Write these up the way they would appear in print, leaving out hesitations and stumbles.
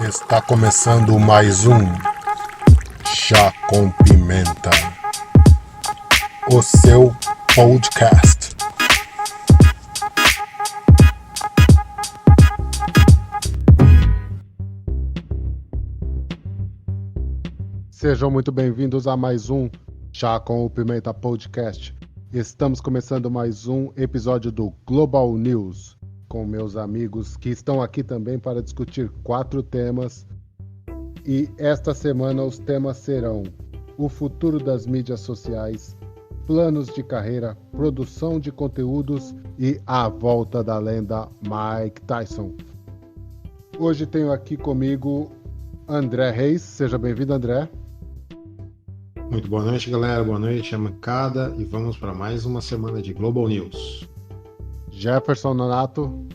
Está começando mais um Chá com Pimenta, o seu podcast. Sejam muito bem-vindos a mais um Chá com Pimenta podcast. Estamos começando mais um episódio do Global News, com meus amigos que estão aqui também para discutir 4 temas. E esta semana os temas serão o futuro das mídias sociais, planos de carreira, produção de conteúdos e a volta da lenda Mike Tyson. Hoje tenho aqui comigo André Reis. Seja bem-vindo, André. Muito boa noite, galera. Boa noite, mancada. E vamos para mais uma semana de Global News. Jefferson Nonato.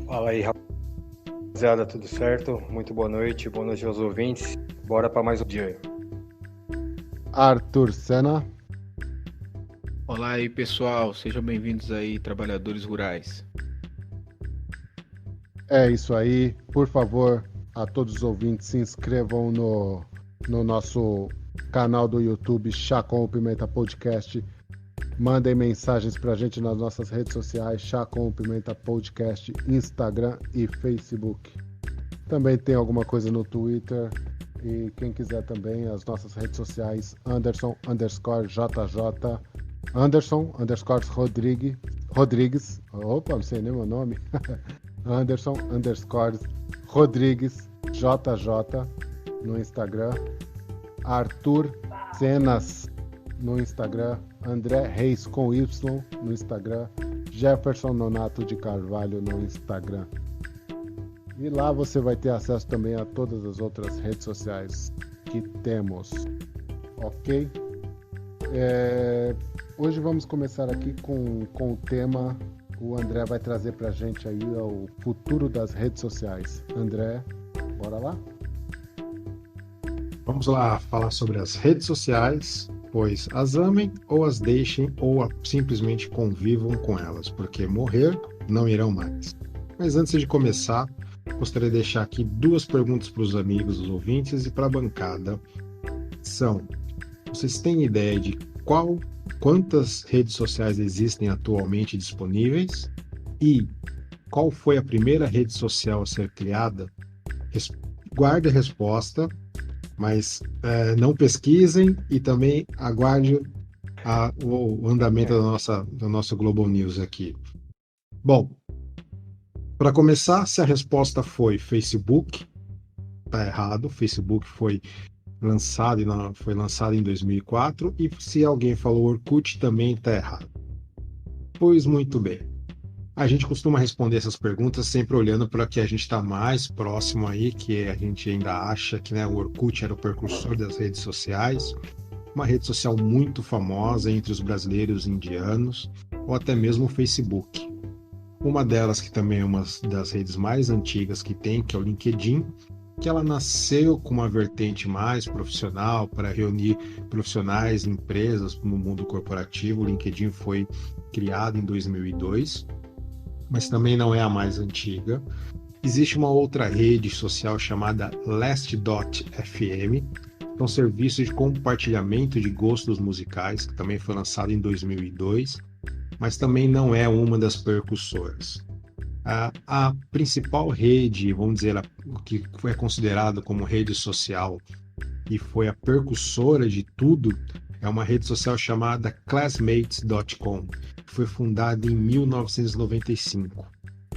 Fala aí, rapaziada, tudo certo? Muito boa noite aos ouvintes. Bora para mais um dia. Arthur Senna. Olá aí, pessoal. Sejam bem-vindos aí, trabalhadores rurais. É isso aí. Por favor, a todos os ouvintes, se inscrevam no nosso canal do YouTube, Chá com o Pimenta Podcast. Mandem mensagens pra gente nas nossas redes sociais, Chá com o Pimenta Podcast, Instagram e Facebook. Também tem alguma coisa no Twitter. E quem quiser também, as nossas redes sociais, Anderson_JJ, Anderson_Rodrigues, opa, não sei nem o meu nome, Anderson_Rodrigues, JJ no Instagram, Arthur Cenas no Instagram, André Reis com Y no Instagram, Jefferson Nonato de Carvalho no Instagram. E lá você vai ter acesso também a todas as outras redes sociais que temos, ok? Hoje vamos começar aqui com o tema, o André vai trazer pra gente aí o futuro das redes sociais. André, bora lá? Vamos lá falar sobre as redes sociais, pois as amem ou as deixem ou simplesmente convivam com elas, porque morrer não irão mais. Mas antes de começar, gostaria de deixar aqui 2 perguntas para os amigos, os ouvintes e para a bancada. Vocês têm ideia de quantas redes sociais existem atualmente disponíveis? E qual foi a primeira rede social a ser criada? Guarde a resposta, mas não pesquisem e também aguarde o andamento do nosso Global News aqui. Bom, para começar, se a resposta foi Facebook, tá errado. Facebook foi lançado em 2004, e se alguém falou Orkut, também tá errado. Pois muito bem. A gente costuma responder essas perguntas sempre olhando para o que a gente está mais próximo aí, que a gente ainda acha que, o Orkut era o precursor das redes sociais, uma rede social muito famosa entre os brasileiros e indianos, ou até mesmo o Facebook. Uma delas, que também é uma das redes mais antigas que tem, que é o LinkedIn, que ela nasceu com uma vertente mais profissional para reunir profissionais e empresas no mundo corporativo. O LinkedIn foi criado em 2002, mas também não é a mais antiga. Existe uma outra rede social chamada Last.fm, que é um serviço de compartilhamento de gostos musicais, que também foi lançado em 2002, mas também não é uma das percussoras. A principal rede, vamos dizer, que foi considerada como rede social e foi a percussora de tudo, é uma rede social chamada Classmates.com, que foi fundada em 1995.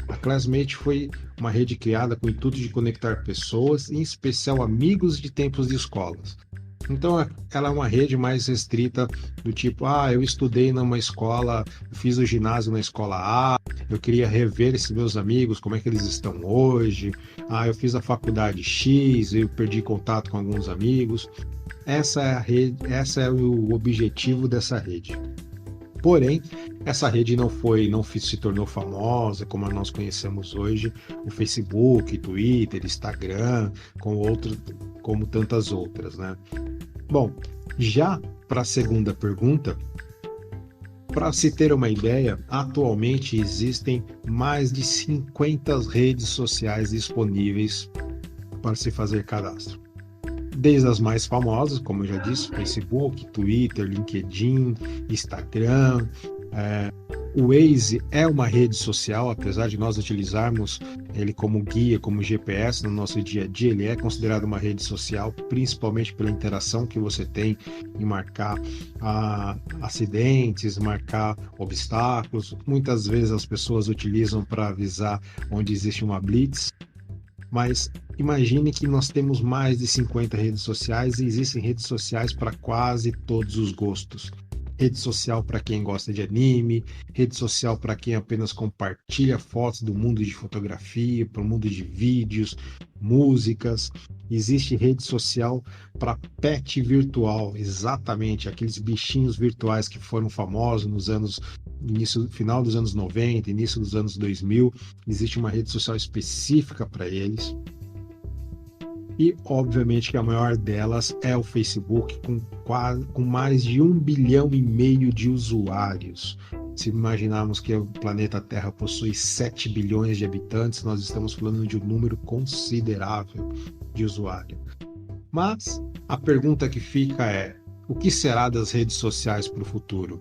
A Classmate foi uma rede criada com o intuito de conectar pessoas, em especial amigos de tempos de escolas. Então, ela é uma rede mais restrita, do tipo, eu estudei numa escola, fiz o ginásio na escola A, eu queria rever esses meus amigos, como é que eles estão hoje, eu fiz a faculdade X, eu perdi contato com alguns amigos. Essa é a rede, esse é o objetivo dessa rede. Porém, essa rede não se tornou famosa como nós conhecemos hoje, o Facebook, Twitter, Instagram, como tantas outras, né? Bom, já para a segunda pergunta, Para se ter uma ideia, atualmente existem mais de 50 redes sociais disponíveis para se fazer cadastro. Desde as mais famosas, como eu já disse, Facebook, Twitter, LinkedIn, Instagram. O Waze é uma rede social, apesar de nós utilizarmos ele como guia, como GPS no nosso dia a dia, ele é considerado uma rede social, principalmente pela interação que você tem em marcar acidentes, marcar obstáculos. Muitas vezes as pessoas utilizam para avisar onde existe uma blitz, mas imagine que nós temos mais de 50 redes sociais e existem redes sociais para quase todos os gostos. Rede social para quem gosta de anime, rede social para quem apenas compartilha fotos do mundo de fotografia, para o mundo de vídeos, músicas. Existe rede social para pet virtual, exatamente, aqueles bichinhos virtuais que foram famosos final dos anos 90, início dos anos 2000. Existe uma rede social específica para eles. E, obviamente, que a maior delas é o Facebook, com mais de 1,5 bilhão de usuários. Se imaginarmos que o planeta Terra possui 7 bilhões de habitantes, nós estamos falando de um número considerável de usuários. Mas a pergunta que fica é: o que será das redes sociais para o futuro?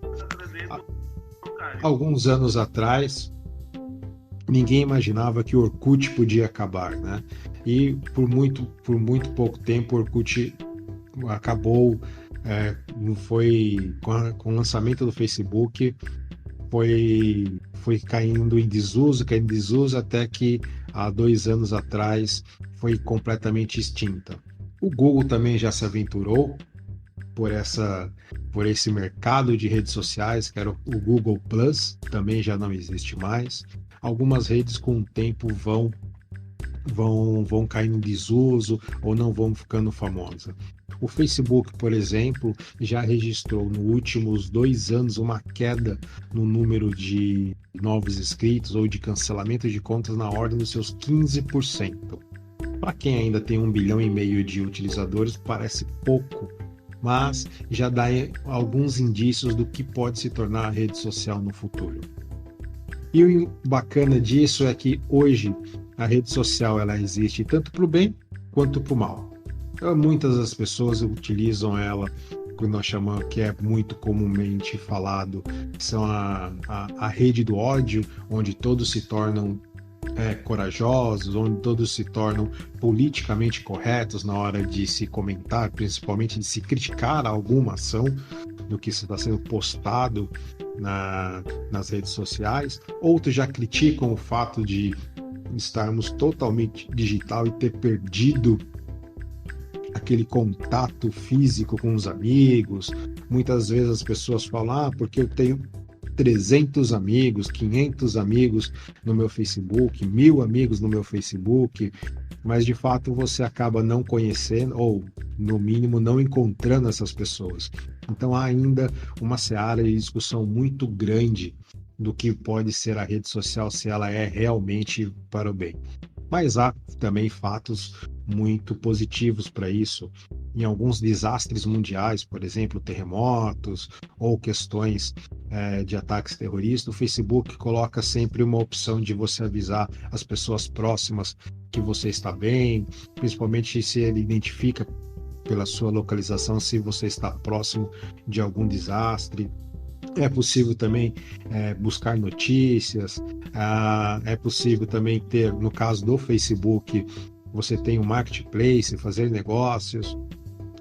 Alguns anos atrás, ninguém imaginava que o Orkut podia acabar, né? E por muito pouco tempo o Orkut acabou, com o lançamento do Facebook, foi caindo em desuso, até que há 2 anos atrás foi completamente extinta. O Google também já se aventurou por esse mercado de redes sociais, que era o Google Plus, também já não existe mais. Algumas redes com o tempo vão caindo em desuso ou não vão ficando famosas. O Facebook, por exemplo, já registrou nos últimos 2 anos uma queda no número de novos inscritos ou de cancelamento de contas na ordem dos seus 15%. Para quem ainda tem 1,5 bilhão de utilizadores, parece pouco, mas já dá alguns indícios do que pode se tornar a rede social no futuro. E o bacana disso é que hoje a rede social ela existe tanto para o bem quanto para o mal. Muitas das pessoas utilizam ela, que nós chamamos, que é muito comumente falado, são a rede do ódio, onde todos se tornam corajosos, onde todos se tornam politicamente corretos na hora de se comentar, principalmente de se criticar alguma ação do que está sendo postado nas redes sociais. Outros já criticam o fato de estarmos totalmente digital e ter perdido aquele contato físico com os amigos. Muitas vezes as pessoas falam, porque eu tenho 300 amigos, 500 amigos no meu Facebook, 1.000 amigos no meu Facebook, mas de fato você acaba não conhecendo ou, no mínimo, não encontrando essas pessoas. Então há ainda uma seara de discussão muito grande do que pode ser a rede social, se ela é realmente para o bem. Mas há também fatos muito positivos para isso. Em alguns desastres mundiais, por exemplo, terremotos ou questões de ataques terroristas, o Facebook coloca sempre uma opção de você avisar as pessoas próximas que você está bem, principalmente se ele identifica pela sua localização se você está próximo de algum desastre. É possível também buscar notícias, é possível também ter, no caso do Facebook, você tem um marketplace, fazer negócios.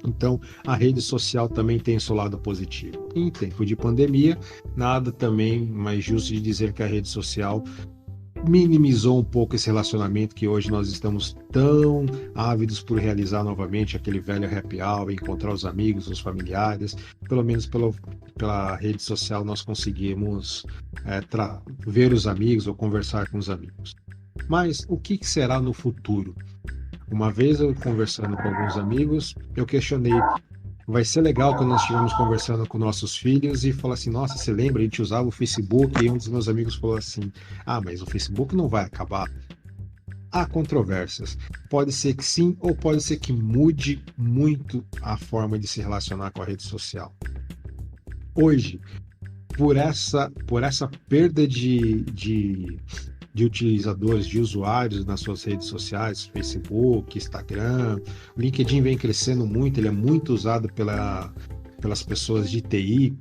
Então, a rede social também tem seu lado positivo. Em tempo de pandemia, nada também mais justo de dizer que a rede social minimizou um pouco esse relacionamento que hoje nós estamos tão ávidos por realizar novamente, aquele velho happy hour, encontrar os amigos, os familiares. Pelo menos pela rede social nós conseguimos ver os amigos ou conversar com os amigos. Mas o que será no futuro? Uma vez eu conversando com alguns amigos, eu questionei: vai ser legal quando nós estivermos conversando com nossos filhos e falar assim, nossa, você lembra, a gente usava o Facebook, e um dos meus amigos falou assim, mas o Facebook não vai acabar. Há controvérsias. Pode ser que sim, ou pode ser que mude muito a forma de se relacionar com a rede social. Hoje, por essa perda de utilizadores, de usuários nas suas redes sociais, Facebook, Instagram, o LinkedIn vem crescendo muito, ele é muito usado pelas pessoas de TI,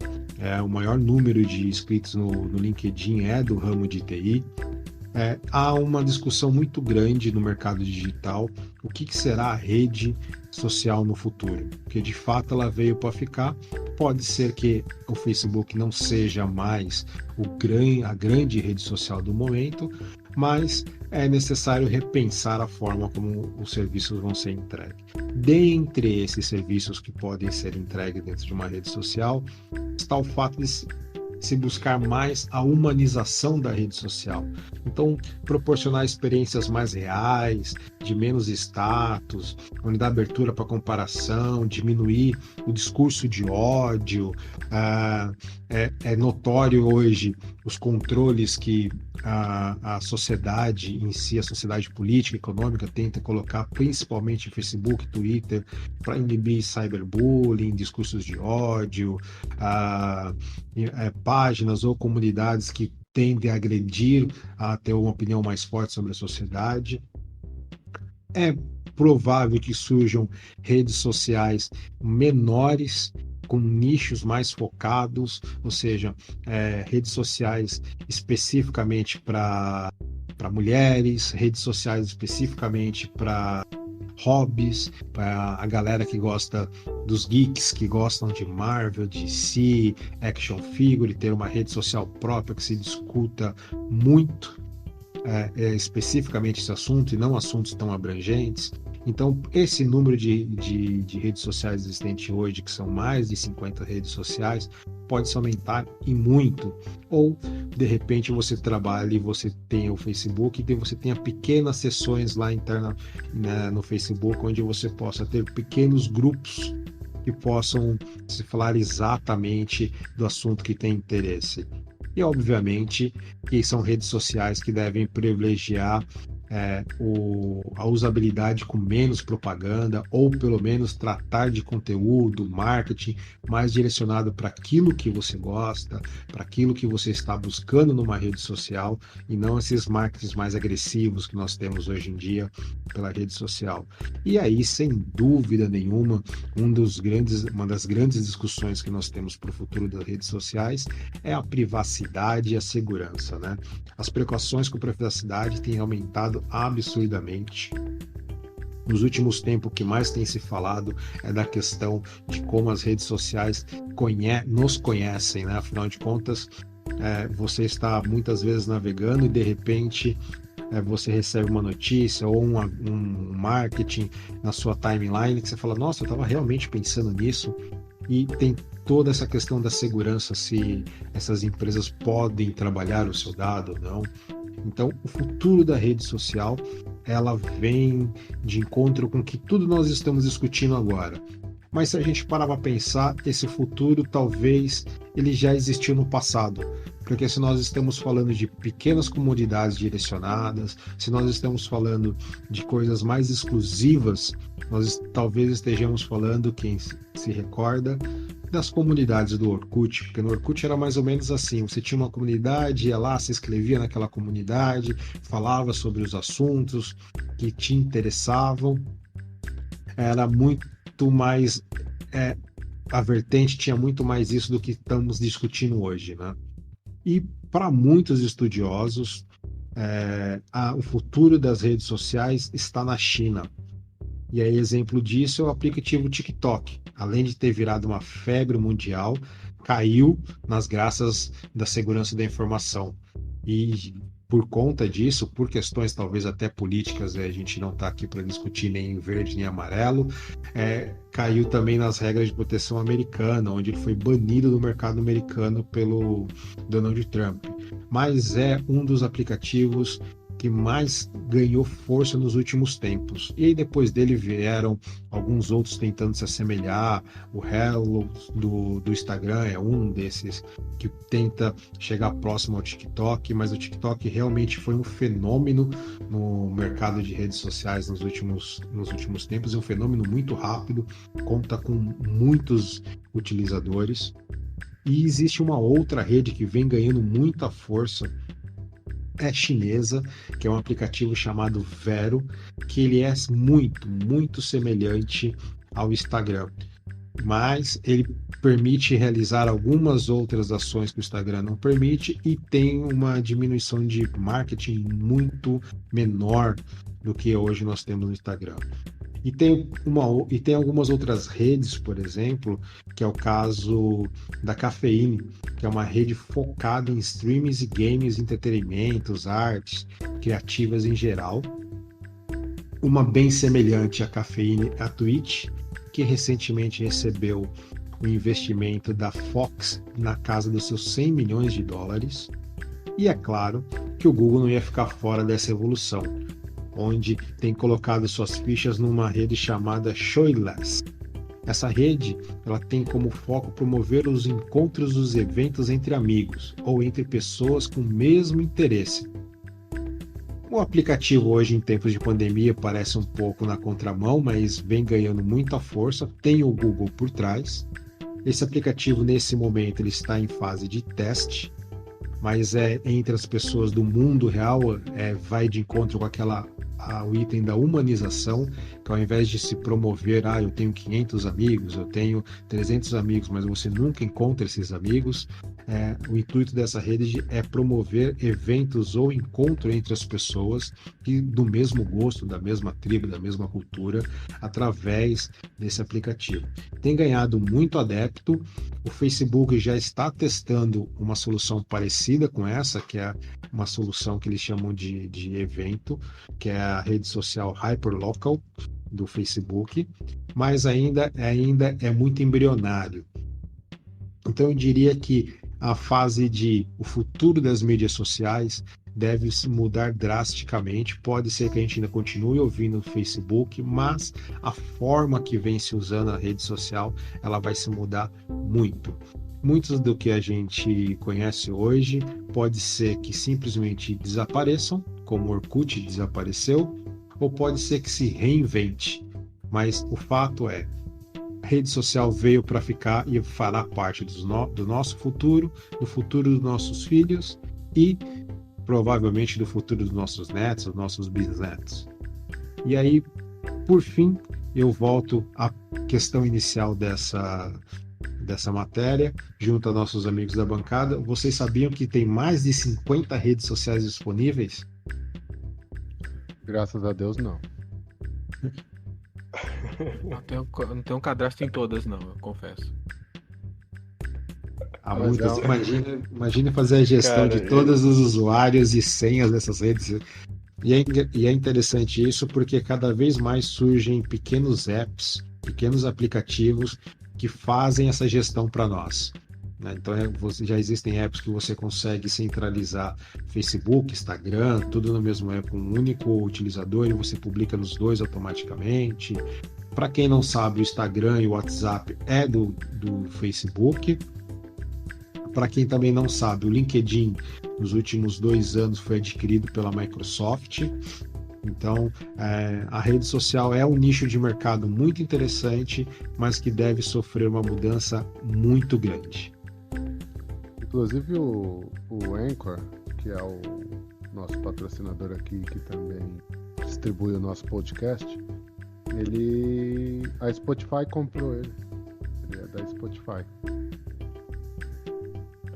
o maior número de inscritos no LinkedIn é do ramo de TI. Há uma discussão muito grande no mercado digital, o que será a rede social no futuro, porque de fato ela veio para ficar. Pode ser que o Facebook não seja mais a grande rede social do momento, mas é necessário repensar a forma como os serviços vão ser entregues. Dentre esses serviços que podem ser entregues dentro de uma rede social, está o fato de se buscar mais a humanização da rede social. Então, proporcionar experiências mais reais, de menos status, onde dá abertura para comparação, diminuir o discurso de ódio. É notório hoje os controles que a sociedade em si, a sociedade política, econômica, tenta colocar principalmente em Facebook, Twitter, para inibir cyberbullying, discursos de ódio, páginas ou comunidades que tendem a agredir, a ter uma opinião mais forte sobre a sociedade. É provável que surjam redes sociais menores, com nichos mais focados, ou seja, redes sociais especificamente para mulheres, redes sociais especificamente para hobbies, para a galera que gosta dos geeks, que gostam de Marvel, DC, action figure, ter uma rede social própria que se discuta muito especificamente esse assunto e não assuntos tão abrangentes. Então, esse número de redes sociais existentes hoje, que são mais de 50 redes sociais, pode se aumentar e muito. Ou, de repente, você trabalha e você tem o Facebook e você tenha pequenas sessões lá interna, no Facebook, onde você possa ter pequenos grupos que possam se falar exatamente do assunto que tem interesse. E, obviamente, que são redes sociais que devem privilegiar a usabilidade com menos propaganda, ou pelo menos tratar de conteúdo, marketing mais direcionado para aquilo que você gosta, para aquilo que você está buscando numa rede social, e não esses marketings mais agressivos que nós temos hoje em dia pela rede social. E aí, sem dúvida nenhuma, uma das grandes discussões que nós temos para o futuro das redes sociais é a privacidade e a segurança, né? As precauções com privacidade têm aumentado absurdamente. Nos últimos tempos, o que mais tem se falado é da questão de como as redes sociais nos conhecem, né? Afinal de contas, você está muitas vezes navegando e de repente você recebe uma notícia ou um marketing na sua timeline que você fala, nossa, eu estava realmente pensando nisso. E tem toda essa questão da segurança, se essas empresas podem trabalhar o seu dado ou não. Então, o futuro da rede social, ela vem de encontro com que tudo nós estamos discutindo agora. Mas se a gente parar para pensar, esse futuro talvez ele já existiu no passado. Porque se nós estamos falando de pequenas comunidades direcionadas, se nós estamos falando de coisas mais exclusivas, nós talvez estejamos falando, quem se recorda, das comunidades do Orkut, porque no Orkut era mais ou menos assim, você tinha uma comunidade, ia lá, se inscrevia naquela comunidade, falava sobre os assuntos que te interessavam, era muito mais, a vertente tinha muito mais isso do que estamos discutindo hoje, né? E para muitos estudiosos, o futuro das redes sociais está na China. E aí, exemplo disso é o aplicativo TikTok. Além de ter virado uma febre mundial, caiu nas graças da segurança da informação. E por conta disso, por questões talvez até políticas, a gente não está aqui para discutir nem em verde nem amarelo, caiu também nas regras de proteção americana, onde ele foi banido do mercado americano pelo Donald Trump. Mas é um dos aplicativos que mais ganhou força nos últimos tempos. E aí depois dele vieram alguns outros tentando se assemelhar. O Hello do Instagram é um desses que tenta chegar próximo ao TikTok, mas o TikTok realmente foi um fenômeno no mercado de redes sociais nos últimos tempos, é um fenômeno muito rápido, conta com muitos utilizadores. E existe uma outra rede que vem ganhando muita força, é chinesa, que é um aplicativo chamado Vero, que ele é muito, muito semelhante ao Instagram, mas ele permite realizar algumas outras ações que o Instagram não permite e tem uma diminuição de marketing muito menor do que hoje nós temos no Instagram. E tem algumas outras redes, por exemplo, que é o caso da Cafeine, que é uma rede focada em streams e games, entretenimentos, artes, criativas em geral. Uma bem semelhante à Cafeine, a Twitch, que recentemente recebeu o investimento da Fox na casa dos seus 100 milhões de dólares. E é claro que o Google não ia ficar fora dessa evolução, onde tem colocado suas fichas numa rede chamada Shoyless. Essa rede ela tem como foco promover os encontros dos eventos entre amigos ou entre pessoas com o mesmo interesse. O aplicativo hoje, em tempos de pandemia, parece um pouco na contramão, mas vem ganhando muita força, tem o Google por trás. Esse aplicativo, nesse momento, ele está em fase de teste, mas entre as pessoas do mundo real, vai de encontro com o item da humanização, que ao invés de se promover, eu tenho 500 amigos, eu tenho 300 amigos, mas você nunca encontra esses amigos, o intuito dessa rede é promover eventos ou encontro entre as pessoas do mesmo gosto, da mesma tribo, da mesma cultura, através desse aplicativo. Tem ganhado muito adepto, o Facebook já está testando uma solução parecida com essa, que é uma solução que eles chamam de evento, que é a rede social Hyperlocal do Facebook, mas ainda é muito embrionário. Então eu diria que a fase de o futuro das mídias sociais deve se mudar drasticamente. Pode ser que a gente ainda continue ouvindo o Facebook, mas a forma que vem se usando a rede social, ela vai se mudar muito. Muitos do que a gente conhece hoje pode ser que simplesmente desapareçam, como o Orkut desapareceu, ou pode ser que se reinvente. Mas o fato é, a rede social veio para ficar e fará parte do nosso futuro, do futuro dos nossos filhos e provavelmente do futuro dos nossos netos, dos nossos bisnetos. E aí, por fim, eu volto à questão inicial dessa matéria, junto a nossos amigos da bancada. Vocês sabiam que tem mais de 50 redes sociais disponíveis? Graças a Deus, não. Não tenho um cadastro em todas, não, eu confesso. Há muitas. Imagine fazer a gestão de todos os usuários e senhas dessas redes. E é interessante isso porque cada vez mais surgem pequenos apps, pequenos aplicativos que fazem essa gestão para nós. Então já existem apps que você consegue centralizar Facebook, Instagram, tudo no mesmo app, com um único utilizador, e você publica nos dois automaticamente. Para quem não sabe, o Instagram e o WhatsApp é do Facebook. Para quem também não sabe, o LinkedIn nos últimos 2 anos foi adquirido pela Microsoft. Então, a rede social é um nicho de mercado muito interessante, mas que deve sofrer uma mudança muito grande. Inclusive o Anchor, que é o nosso patrocinador aqui, que também distribui o nosso podcast, a Spotify comprou ele. Ele é da Spotify.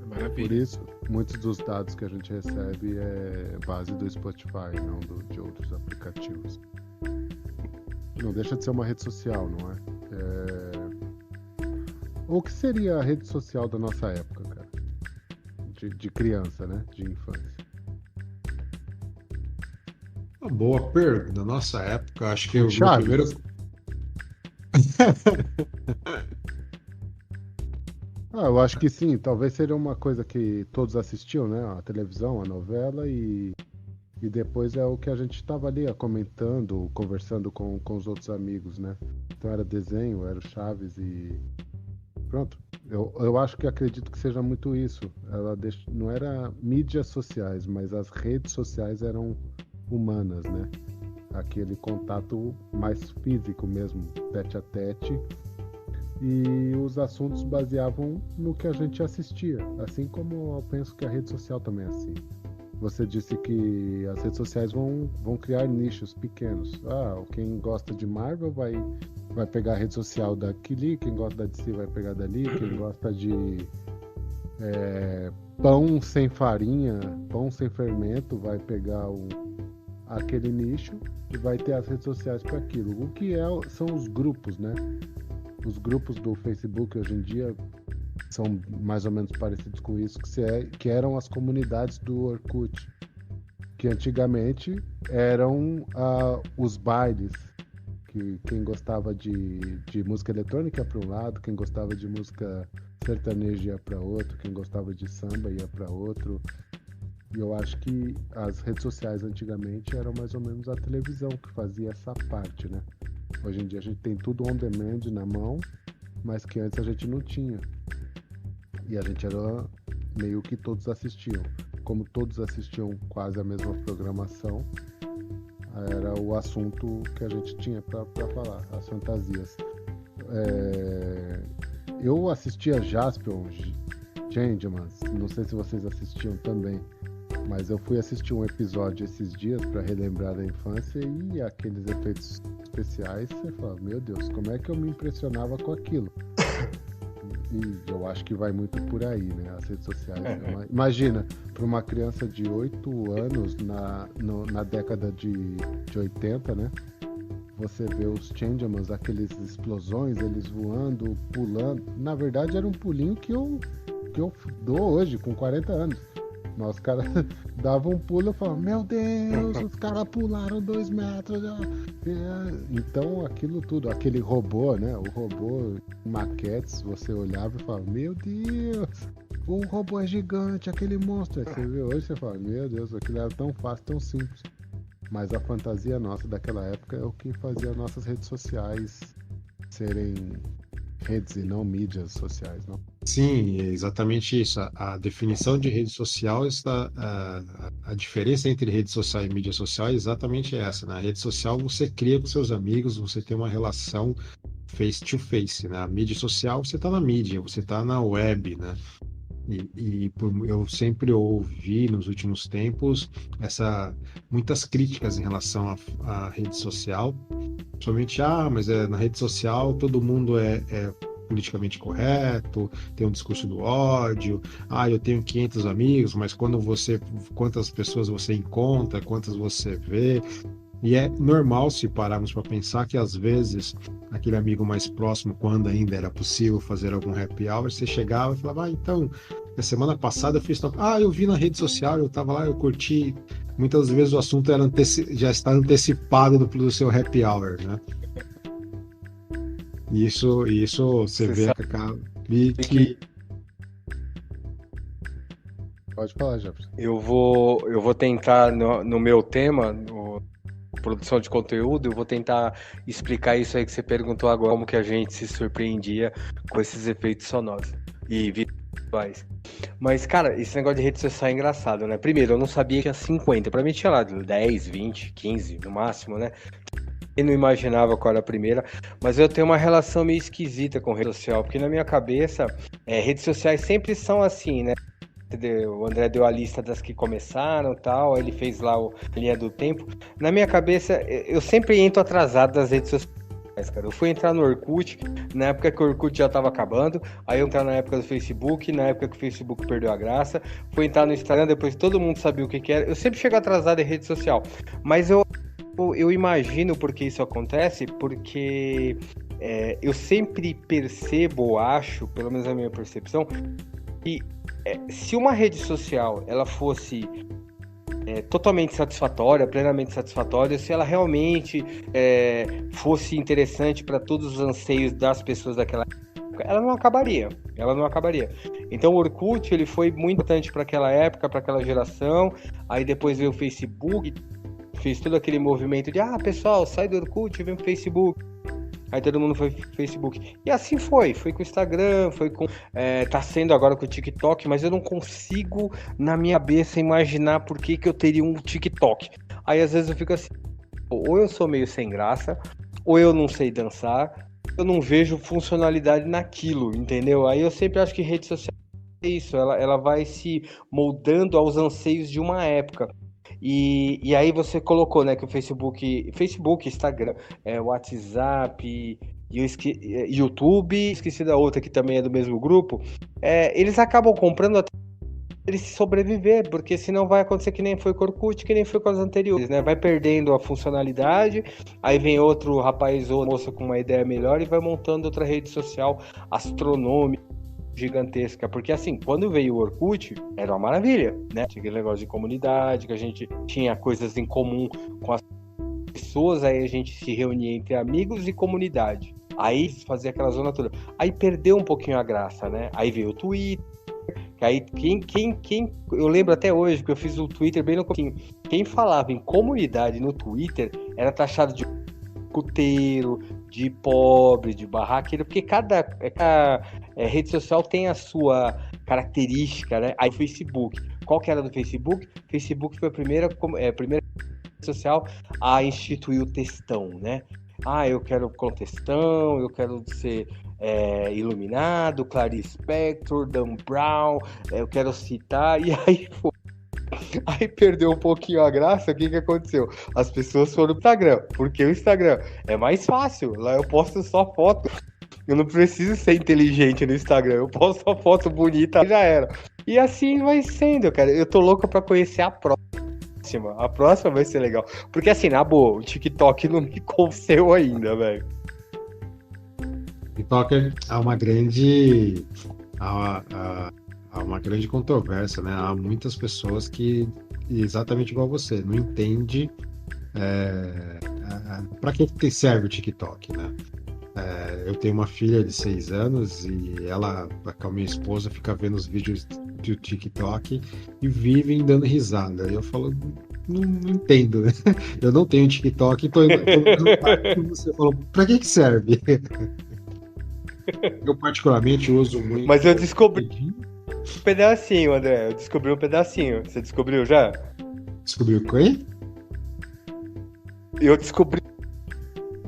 Maravilha. Por isso, muitos dos dados que a gente recebe é base do Spotify, não de outros aplicativos. Não deixa de ser uma rede social, não é? O que seria a rede social da nossa época, cara? De criança, né? De infância. Uma boa pergunta. Na nossa época, acho que o Chaves. primeiro... Eu acho que sim, talvez seria uma coisa que todos assistiam, né? A televisão, a novela, e depois é o que a gente estava ali comentando, conversando com os outros amigos, né? Então era desenho, era o Chaves e pronto. Eu acho que acredito que seja muito isso. Não era mídias sociais, mas as redes sociais eram humanas, né? Aquele contato mais físico mesmo, tete a tete. e os assuntos baseavam no que a gente assistia, assim como eu penso que a rede social também é assim. Você disse que as redes sociais vão criar nichos pequenos. Quem gosta de Marvel vai pegar a rede social daqui, quem gosta da DC vai pegar dali, quem gosta de pão sem farinha, pão sem fermento, vai pegar aquele nicho e vai ter as redes sociais para aquilo. O que são os grupos, né? Os grupos do Facebook hoje em dia são mais ou menos parecidos com isso, que eram as comunidades do Orkut, que antigamente eram os bailes, que quem gostava de música eletrônica ia para um lado, quem gostava de música sertaneja ia para outro, quem gostava de samba ia para outro. E eu acho que as redes sociais antigamente eram mais ou menos a televisão que fazia essa parte, né? Hoje em dia a gente tem tudo on demand na mão, mas que antes a gente não tinha. E a gente era meio que todos assistiam. Como todos assistiam quase a mesma programação, era o assunto que a gente tinha para falar, as fantasias. Eu assistia Jaspion, Changeman, não sei se vocês assistiam também, mas eu fui assistir um episódio esses dias para relembrar a infância e aqueles efeitos especiais, você fala, meu Deus, como é que eu me impressionava com aquilo? E eu acho que vai muito por aí, né? As redes sociais. Imagina, para uma criança de 8 anos na década de 80, né? Você vê os Changemans, aqueles explosões, eles voando, pulando. Na verdade, era um pulinho que eu dou hoje, com 40 anos. Mas os caras davam um pulo e eu falava, meu Deus, os caras pularam 2 metros. Então, aquilo tudo, aquele robô, né? O robô, maquetes, você olhava e falava, meu Deus, o robô é gigante, aquele monstro. Aí você vê hoje, você fala, meu Deus, aquilo era tão fácil, tão simples. Mas a fantasia nossa daquela época é o que fazia nossas redes sociais serem redes e não mídias sociais, não? Sim, é exatamente isso. A definição de rede social a diferença entre rede social e mídia social é exatamente essa. Na rede social você cria com seus amigos, você tem uma relação face to face, né? A mídia social você está na mídia, você está na web, né? Eu sempre ouvi nos últimos tempos muitas críticas em relação à rede social, somente mas na rede social todo mundo é politicamente correto, tem um discurso do ódio, eu tenho 500 amigos, mas quantas pessoas você encontra, quantas você vê. E é normal se pararmos para pensar que às vezes aquele amigo mais próximo, quando ainda era possível fazer algum happy hour, você chegava e falava, então, na semana passada eu fiz eu vi na rede social, eu estava lá, eu curti. Muitas vezes o assunto já está antecipado do seu happy hour, né? Isso você vê que... Pode falar, Jefferson. Eu vou tentar, no meu tema, produção de conteúdo, eu vou tentar explicar isso aí que você perguntou agora, como que a gente se surpreendia com esses efeitos sonoros e visuais. Mas, cara, esse negócio de rede social é engraçado, né? Primeiro, eu não sabia que tinha 50, pra mim tinha lá 10, 20, 15 no máximo, né? Eu não imaginava qual era a primeira, mas eu tenho uma relação meio esquisita com rede social, porque na minha cabeça, redes sociais sempre são assim, né? O André deu a lista das que começaram e tal, ele fez lá a linha do tempo. Na minha cabeça, eu sempre entro atrasado das redes sociais, cara. Eu fui entrar no Orkut, na época que o Orkut já tava acabando, aí eu entrar na época do Facebook, na época que o Facebook perdeu a graça, fui entrar no Instagram, depois todo mundo sabia o que era. Eu sempre chego atrasado em rede social, mas eu imagino por que isso acontece, porque eu sempre percebo, acho, pelo menos a minha percepção, que se uma rede social ela fosse totalmente satisfatória, plenamente satisfatória, se ela realmente fosse interessante para todos os anseios das pessoas daquela época, ela não acabaria. Então o Orkut ele foi muito importante para aquela época, para aquela geração. Aí depois veio o Facebook, fez todo aquele movimento de pessoal, sai do Orkut, vem pro Facebook. Aí todo mundo foi pro Facebook. E assim foi com o Instagram, foi com... tá sendo agora com o TikTok, mas eu não consigo, na minha cabeça, imaginar por que eu teria um TikTok. Aí às vezes eu fico assim, ou eu sou meio sem graça, ou eu não sei dançar, eu não vejo funcionalidade naquilo, entendeu? Aí eu sempre acho que rede social é isso, ela vai se moldando aos anseios de uma época. E aí você colocou, né, que o Facebook, Instagram, WhatsApp, YouTube, esqueci da outra que também é do mesmo grupo, eles acabam comprando até eles sobreviver, porque senão vai acontecer que nem foi com o Orkut, que nem foi com as anteriores, né? Vai perdendo a funcionalidade, aí vem outro rapaz ou moça com uma ideia melhor e vai montando outra rede social astronômica, gigantesca, porque assim, quando veio o Orkut, era uma maravilha, né? Tinha aquele negócio de comunidade, que a gente tinha coisas em comum com as pessoas, aí a gente se reunia entre amigos e comunidade. Aí fazia aquela zona toda. Aí perdeu um pouquinho a graça, né? Aí veio o Twitter, que aí quem eu lembro até hoje que eu fiz o Twitter bem no comecinho. Quem falava em comunidade no Twitter era taxado de cuteiro, de pobre, de barraqueiro, porque cada rede social tem a sua característica, né? Aí o Facebook, qual que era do Facebook? Facebook foi a primeira rede social a instituir o textão, né? Eu quero com textão, eu quero ser iluminado, Clarice Spector, Dan Brown, eu quero citar, e aí Aí perdeu um pouquinho a graça, o que aconteceu? As pessoas foram pro Instagram, porque o Instagram é mais fácil, lá eu posto só foto, eu não preciso ser inteligente no Instagram, eu posto só foto bonita e já era. E assim vai sendo, cara, eu tô louco pra conhecer a próxima vai ser legal, porque assim, na boa, o TikTok não me convenceu ainda, velho. TikTok há uma grande controvérsia, né? Há muitas pessoas que, exatamente igual você, não entende para que serve o TikTok, né? Eu tenho uma filha de 6 anos e ela, com a minha esposa, fica vendo os vídeos do TikTok e vivem dando risada. Eu falo, não entendo, né? Eu não tenho TikTok, então você falou, para que serve? Eu particularmente uso muito. Mas eu descobri um pedacinho, André. Eu descobri um pedacinho. Você descobriu já? Descobriu o quê? Eu descobri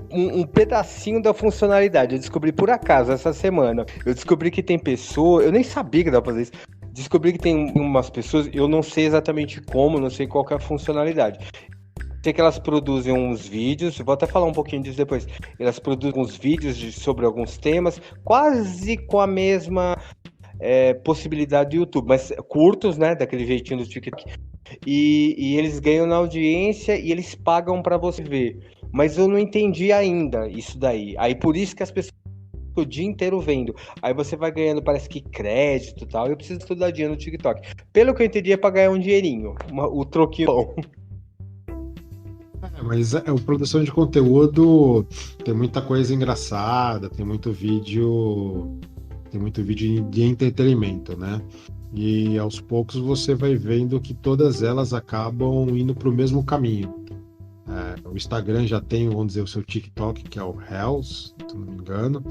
um pedacinho da funcionalidade. Eu descobri por acaso essa semana. Eu descobri que tem pessoas. Eu nem sabia que dava pra fazer isso. Descobri que tem umas pessoas. Eu não sei exatamente como, não sei qual que é a funcionalidade. Sei que elas produzem uns vídeos, vou até falar um pouquinho disso depois. Elas produzem uns vídeos sobre alguns temas, quase com a mesma possibilidade do YouTube, mas curtos, né? Daquele jeitinho do TikTok. E eles ganham na audiência e eles pagam para você ver. Mas eu não entendi ainda isso daí. Aí por isso que as pessoas ficam o dia inteiro vendo. Aí você vai ganhando, parece que crédito e tal. Eu preciso estudar dinheiro no TikTok. Pelo que eu entendi, é para ganhar um dinheirinho. O troquinho. Mas a produção de conteúdo tem muita coisa engraçada, tem muito vídeo de entretenimento, né? E aos poucos você vai vendo que todas elas acabam indo para o mesmo caminho. O Instagram já tem, vamos dizer, o seu TikTok, que é o Reels, se não me engano.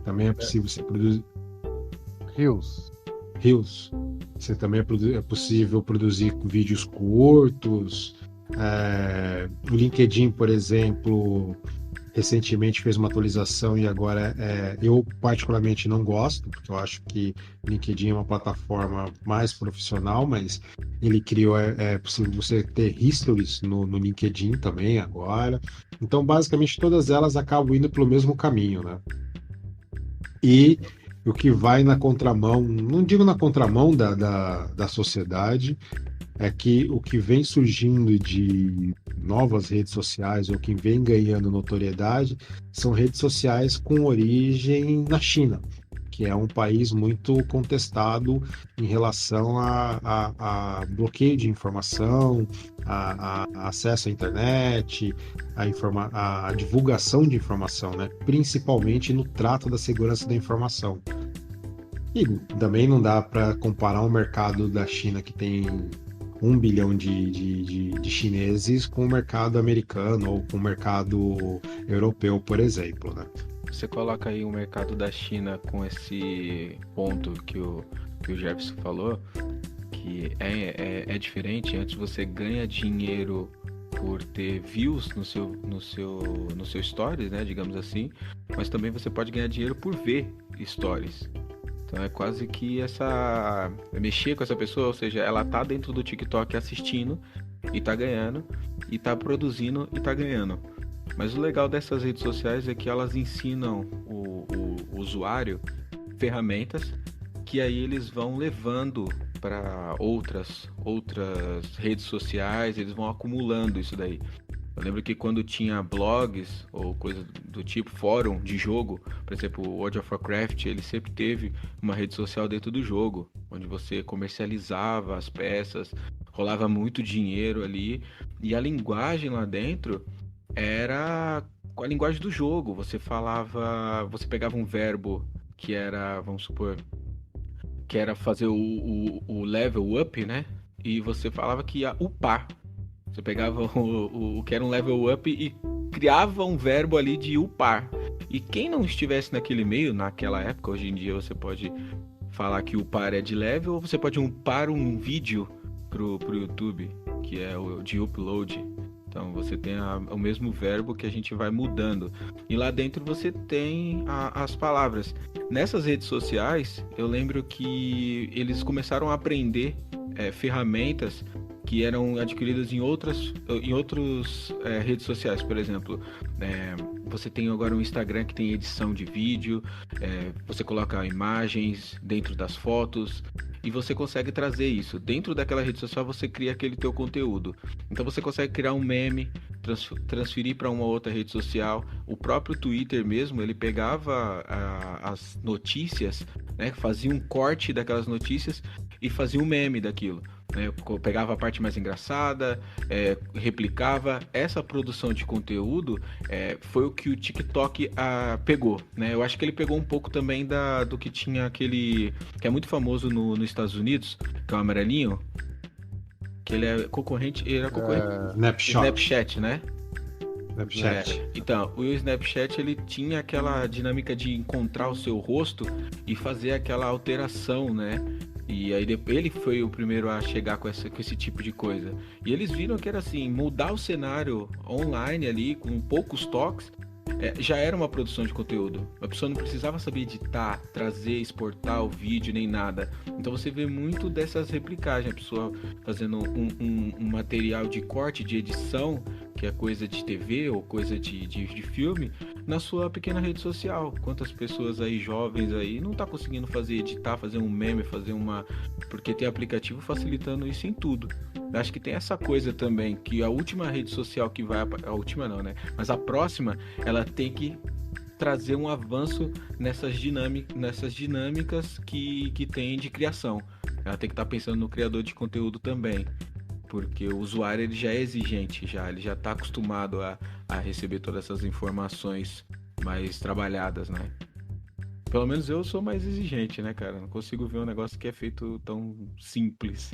Também é possível você produzir. Reels. Você também é possível produzir vídeos curtos. O LinkedIn, por exemplo, recentemente fez uma atualização e agora eu particularmente não gosto, porque eu acho que o LinkedIn é uma plataforma mais profissional, mas ele criou, é possível você ter histories no LinkedIn também agora. Então, basicamente, todas elas acabam indo pelo mesmo caminho, né? E o que vai na contramão, não digo na contramão da sociedade, é que o que vem surgindo de novas redes sociais ou que vem ganhando notoriedade são redes sociais com origem na China, que é um país muito contestado em relação a bloqueio de informação, a acesso à internet, a divulgação de informação, né? Principalmente no trato da segurança da informação. E também não dá para comparar o mercado da China, que tem 1 bilhão de chineses, com o mercado americano ou com o mercado europeu, por exemplo, né? Você coloca aí o mercado da China com esse ponto que o Jefferson falou, que é diferente. Antes você ganha dinheiro por ter views no seu stories, né, digamos assim, mas também você pode ganhar dinheiro por ver stories. Então é quase que mexer com essa pessoa, ou seja, ela tá dentro do TikTok assistindo e tá ganhando, e tá produzindo e tá ganhando. Mas o legal dessas redes sociais é que elas ensinam o usuário ferramentas que aí eles vão levando para outras redes sociais, eles vão acumulando isso daí. Eu lembro que quando tinha blogs ou coisa do tipo, fórum de jogo, por exemplo, o World of Warcraft, ele sempre teve uma rede social dentro do jogo, onde você comercializava as peças, rolava muito dinheiro ali, e a linguagem lá dentro era com a linguagem do jogo. Você pegava um verbo que era, vamos supor, que era fazer o level up, né? E você falava que ia upar. Você pegava o que era um level up e criava um verbo ali de upar. E quem não estivesse naquele meio, naquela época, hoje em dia você pode falar que upar é de level, ou você pode upar um vídeo pro YouTube, que é o de upload. Então você tem o mesmo verbo que a gente vai mudando. E lá dentro você tem as palavras. Nessas redes sociais, eu lembro que eles começaram a aprender ferramentas que eram adquiridas em outras redes sociais. Por exemplo, você tem agora um Instagram que tem edição de vídeo, você coloca imagens dentro das fotos e você consegue trazer isso. Dentro daquela rede social você cria aquele teu conteúdo. Então você consegue criar um meme, transferir para uma outra rede social. O próprio Twitter mesmo, ele pegava as notícias, né, fazia um corte daquelas notícias e fazia um meme daquilo. Pegava a parte mais engraçada, replicava. Essa produção de conteúdo foi o que o TikTok pegou, né? Eu acho que ele pegou um pouco também do que tinha aquele que é muito famoso nos Estados Unidos, que é o amarelinho, que ele era concorrente Snapchat, né? Snapchat. Então, o Snapchat ele tinha aquela dinâmica de encontrar o seu rosto e fazer aquela alteração, né? E aí ele foi o primeiro a chegar com esse tipo de coisa. E eles viram que era assim, mudar o cenário online ali, com poucos toques, já era uma produção de conteúdo. A pessoa não precisava saber editar, trazer, exportar o vídeo, nem nada. Então você vê muito dessas replicagens, a pessoa fazendo um material de corte, de edição, que é coisa de TV ou coisa de filme, na sua pequena rede social. Quantas pessoas aí, jovens aí, não tá conseguindo editar, fazer um meme, porque tem aplicativo facilitando isso em tudo. Eu acho que tem essa coisa também, que a última rede social que vai... A última não, né? Mas a próxima, ela tem que trazer um avanço nessas dinâmicas que tem de criação. Ela tem que estar pensando no criador de conteúdo também. Porque o usuário ele já é exigente, ele já está acostumado a receber todas essas informações mais trabalhadas, né? Pelo menos eu sou mais exigente, né, cara? Não consigo ver um negócio que é feito tão simples.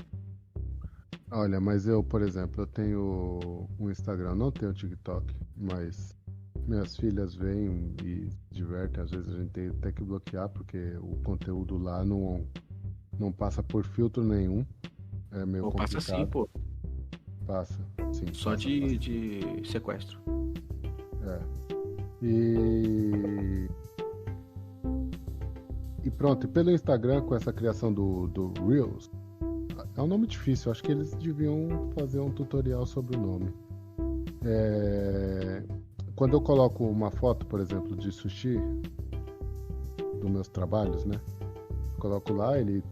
Olha, mas eu, por exemplo, eu tenho um Instagram, não tenho TikTok, mas minhas filhas vêm e se divertem, às vezes a gente tem até que bloquear, porque o conteúdo lá não passa por filtro nenhum. É meio complicado. Passa sim, pô. Passa, sim. Só passa. De sequestro. E pronto, e pelo Instagram, com essa criação do Reels, é um nome difícil, acho que eles deviam fazer um tutorial sobre o nome. Quando eu coloco uma foto, por exemplo, de sushi, dos meus trabalhos, né? Coloco lá, ele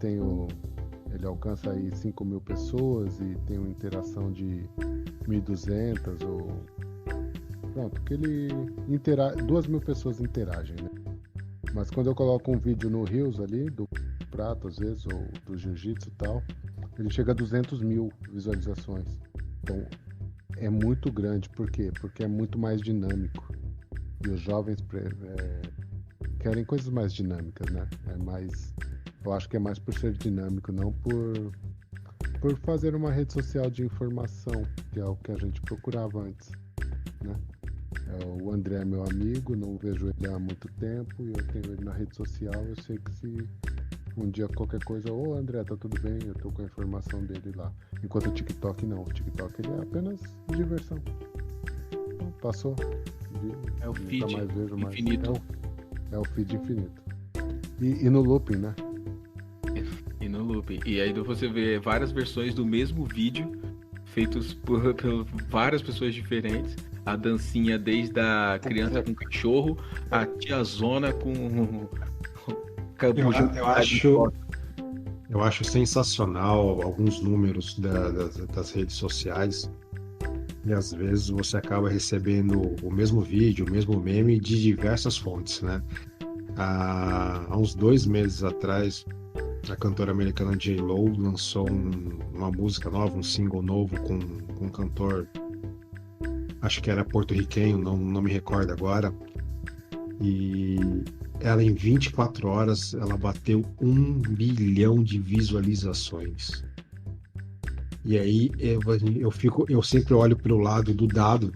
alcança aí 5.000 pessoas e tem uma interação de 1.200 ou... Pronto, que ele 2.000 pessoas interagem, né? Mas quando eu coloco um vídeo no Reels ali, do prato às vezes, ou do jiu-jitsu e tal, ele chega a 200.000 visualizações. Então, é muito grande. Por quê? Porque é muito mais dinâmico. E os jovens querem coisas mais dinâmicas, né? Eu acho que é mais por ser dinâmico, não por fazer uma rede social de informação, que é o que a gente procurava antes, né? O André é meu amigo, não vejo ele há muito tempo e eu tenho ele na rede social. Eu sei que se Um dia qualquer coisa, ô André, tá tudo bem, eu tô com a informação dele lá. Enquanto o TikTok não, o TikTok ele é apenas diversão. Então, passou. É o feed Nunca mais vejo mais. infinito. É o feed infinito. E no looping, né? E no looping. E aí você vê várias versões do mesmo vídeo, feitos por várias pessoas diferentes. A dancinha desde a criança com cachorro, a tiazona com Eu acho sensacional alguns números das redes sociais. E às vezes você acaba recebendo o mesmo vídeo, o mesmo meme de diversas fontes, né? Há uns 2 meses atrás, a cantora americana J.Lo lançou uma música nova, um single novo com um cantor, acho que era porto-riquenho, não me recordo agora. E ela em 24 horas, ela bateu 1 bilhão de visualizações. E aí eu sempre olho pelo lado do dado,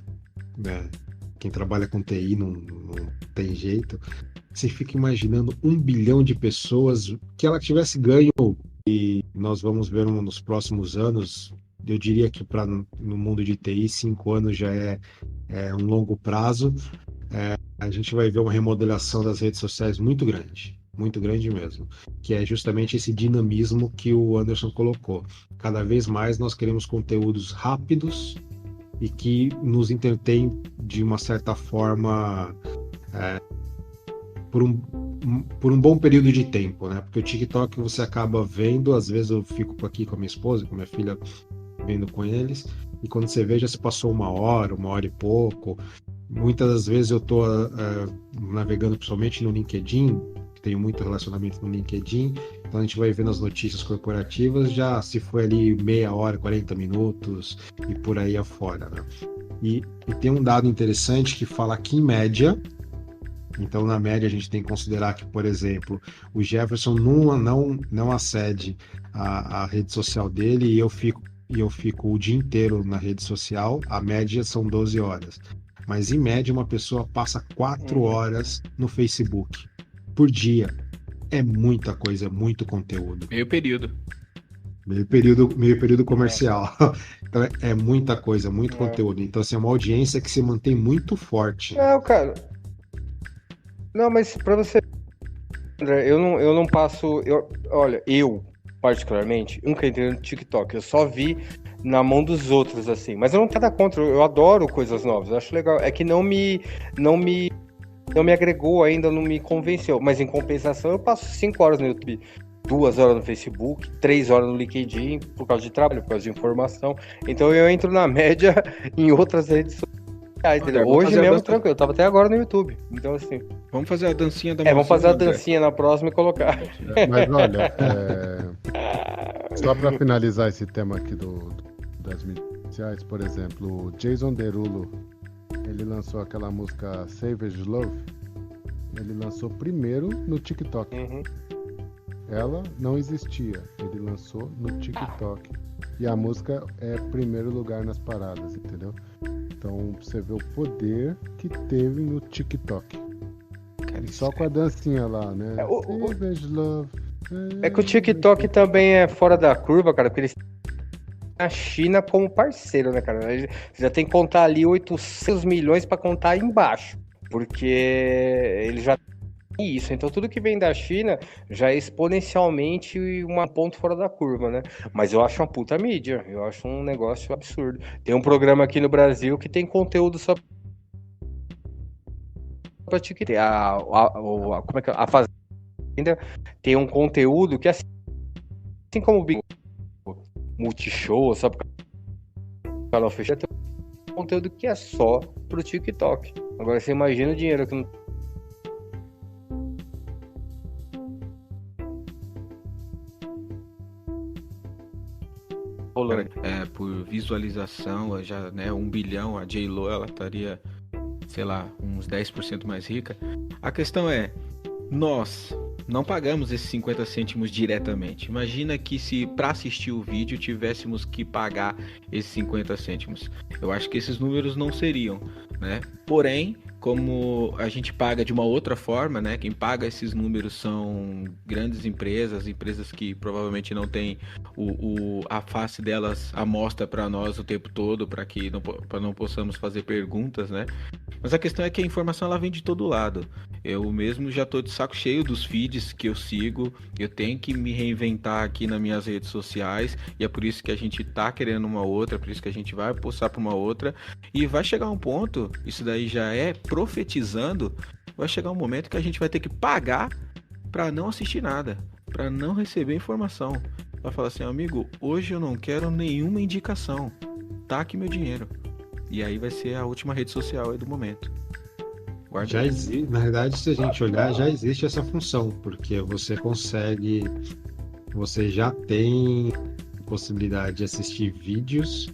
né? Quem trabalha com TI não tem jeito. Você fica imaginando 1 bilhão de pessoas que ela tivesse ganho, e nós vamos ver nos próximos anos. Eu diria que no mundo de TI, 5 anos já é um longo prazo. A gente vai ver uma remodelação das redes sociais muito grande mesmo, que é justamente esse dinamismo que o Anderson colocou. Cada vez mais nós queremos conteúdos rápidos e que nos entretêm de uma certa forma por um bom período de tempo, né? Porque o TikTok você acaba vendo, às vezes eu fico aqui com a minha esposa, com a minha filha, vendo com eles, e quando você vê já se passou 1 hora, 1 hora e pouco. Muitas das vezes eu estou navegando principalmente no LinkedIn, que tenho muito relacionamento no LinkedIn, então a gente vai vendo as notícias corporativas, já se foi ali meia hora, 40 minutos e por aí afora, né? E tem um dado interessante que fala que em média, então na média a gente tem que considerar que, por exemplo, o Jefferson não acede à rede social dele e eu fico o dia inteiro na rede social, a média são 12 horas. Mas em média uma pessoa passa 4 horas no Facebook por dia. É muita coisa, é muito conteúdo. Meio período. Meio período comercial. Então é muita coisa, muito conteúdo. Então assim, é uma audiência que se mantém muito forte. Não, cara. Não, mas pra você, André, eu não passo. Olha, eu, particularmente, nunca entrei no TikTok. Eu só vi na mão dos outros, assim. Mas eu não tenho nada contra, eu adoro coisas novas, eu acho legal. É que não me agregou ainda, não me convenceu. Mas em compensação, eu passo 5 horas no YouTube, 2 horas no Facebook, 3 horas no LinkedIn, por causa de trabalho, por causa de informação. Então eu entro na média em outras redes sociais, entendeu? Hoje mesmo, tranquilo, eu tava até agora no YouTube. Então, assim. Vamos fazer a dancinha da vamos fazer a dancinha na próxima e colocar. Mas olha, só para finalizar esse tema aqui das mídias sociais, por exemplo, o Jason Derulo, ele lançou aquela música Savage Love, ele lançou primeiro no TikTok. Ela não existia, ele lançou no TikTok. E a música é primeiro lugar nas paradas, entendeu? Então você vê o poder que teve no TikTok. E só com a dancinha lá, né? Savage Love. É que o TikTok também é fora da curva, cara, porque eles a China como parceiro, né, cara? Você já tem que contar ali 800 milhões para contar aí embaixo, porque ele já tem isso. Então tudo que vem da China já é exponencialmente um ponto fora da curva, né? Mas eu acho uma puta mídia, eu acho um negócio absurdo. Tem um programa aqui no Brasil que tem conteúdo só pra TikTok. Como é que a Fazenda tem um conteúdo que assim como o Big Multishow, só para o canal fechado, tem um conteúdo que é só pro TikTok. Agora você imagina o dinheiro que não. Por visualização, já, né, 1 bilhão, a J.Lo, ela estaria, sei lá, uns 10% mais rica. A questão é, nós não pagamos esses 50 cêntimos diretamente. Imagina que se para assistir o vídeo tivéssemos que pagar esses 50 cêntimos. Eu acho que esses números não seriam. né? Porém, como a gente paga de uma outra forma, né? Quem paga esses números são grandes empresas que provavelmente não têm a face delas à mostra para nós o tempo todo, para não possamos fazer perguntas, né? Mas a questão é que a informação ela vem de todo lado. Eu mesmo já estou de saco cheio dos feeds que eu sigo, eu tenho que me reinventar aqui nas minhas redes sociais, e é por isso que a gente tá querendo uma outra, por isso que a gente vai postar para uma outra, e vai chegar um ponto, isso daí já é profetizando, vai chegar um momento que a gente vai ter que pagar para não assistir nada, para não receber informação. Vai falar assim, amigo, hoje eu não quero nenhuma indicação, tá aqui meu dinheiro. E aí vai ser a última rede social aí do momento. Já existe, na verdade, se a gente olhar, já existe essa função, porque você já tem possibilidade de assistir vídeos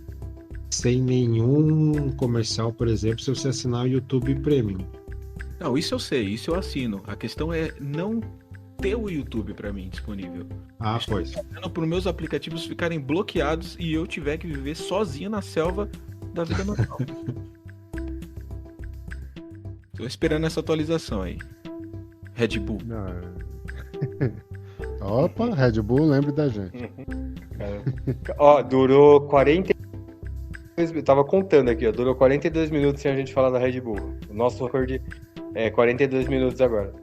sem nenhum comercial, por exemplo, se você assinar o YouTube Premium. Não, isso eu sei, isso eu assino. A questão é não ter o YouTube para mim disponível. Ah, pois. Para os meus aplicativos ficarem bloqueados e eu tiver que viver sozinho na selva da vida normal. Tô esperando essa atualização aí. Red Bull. Opa, Red Bull, lembre da gente. Ó, durou 42. Eu tava contando aqui, ó. Durou 42 minutos sem a gente falar da Red Bull. O nosso recorde é 42 minutos agora.